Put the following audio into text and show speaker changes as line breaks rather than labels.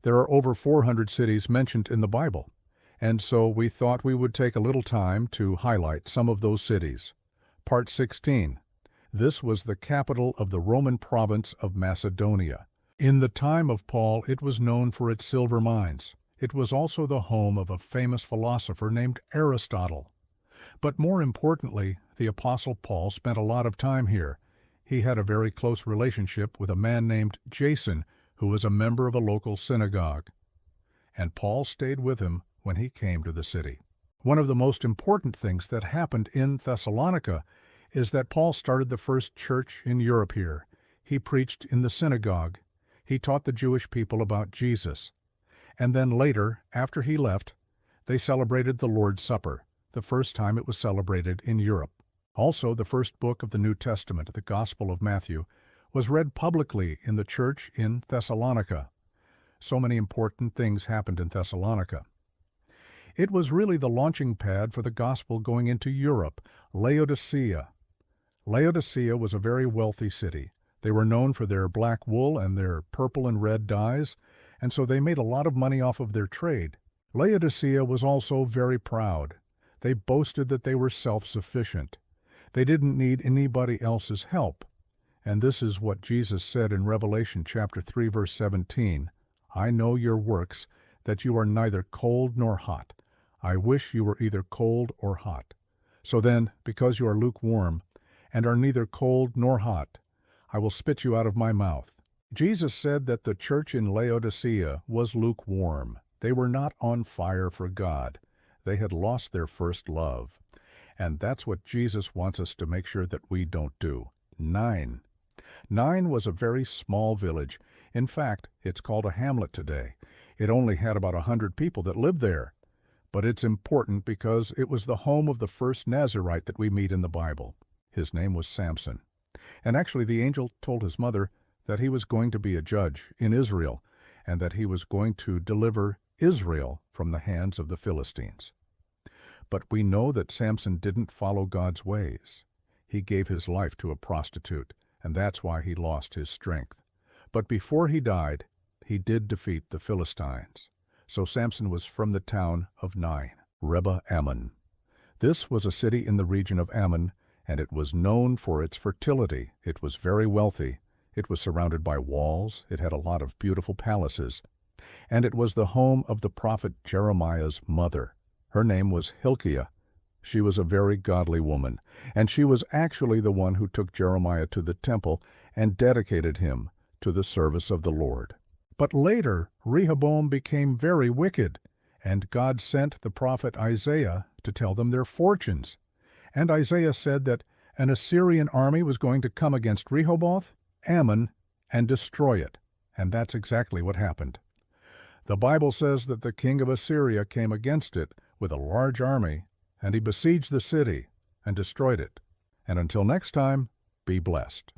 There are over 400 cities mentioned in the Bible, and so we thought we would take a little time to highlight some of those cities. Part 16. This was the capital of the Roman province of Macedonia. In the time of Paul, it was known for its silver mines. It was also the home of a famous philosopher named Aristotle. But more importantly, the Apostle Paul spent a lot of time here. He had a very close relationship with a man named Jason, who was a member of a local synagogue. And Paul stayed with him when he came to the city. One of the most important things that happened in Thessalonica is that Paul started the first church in Europe here. He preached in the synagogue. He taught the Jewish people about Jesus. And then later, after he left, they celebrated the Lord's Supper, the first time it was celebrated in Europe. Also, the first book of the New Testament, the Gospel of Matthew, was read publicly in the church in Thessalonica. So many important things happened in Thessalonica. It was really the launching pad for the gospel going into Europe, Laodicea. Laodicea was a very wealthy city. They were known for their black wool and their purple and red dyes, and so they made a lot of money off of their trade. Laodicea was also very proud. They boasted that they were self-sufficient. They didn't need anybody else's help. And this is what Jesus said in Revelation chapter 3, verse 17. I know your works, that you are neither cold nor hot. I wish you were either cold or hot. So then, because you are lukewarm, and are neither cold nor hot, I will spit you out of my mouth. Jesus said that the church in Laodicea was lukewarm. They were not on fire for God. They had lost their first love. And that's what Jesus wants us to make sure that we don't do. Nain was a very small village. In fact, it's called a hamlet today. It only had about 100 people that lived there. But it's important because it was the home of the first Nazirite that we meet in the Bible. His name was Samson. And actually the angel told his mother that he was going to be a judge in Israel, and that he was going to deliver Israel from the hands of the Philistines. But we know that Samson didn't follow God's ways. He gave his life to a prostitute, and that's why he lost his strength. But before he died, he did defeat the Philistines. So Samson was from the town of Nain, Reba Ammon. This was a city in the region of Ammon, and it was known for its fertility. It was very wealthy. It was surrounded by walls. It had a lot of beautiful palaces. And it was the home of the prophet Jeremiah's mother. Her name was Hilkiah. She was a very godly woman, and she was actually the one who took Jeremiah to the temple and dedicated him to the service of the Lord. But later, Rehoboam became very wicked, and God sent the prophet Isaiah to tell them their fortunes. And Isaiah said that an Assyrian army was going to come against Rehoboth, Ammon, and destroy it. And that's exactly what happened. The Bible says that the king of Assyria came against it with a large army, and he besieged the city and destroyed it. And until next time, be blessed.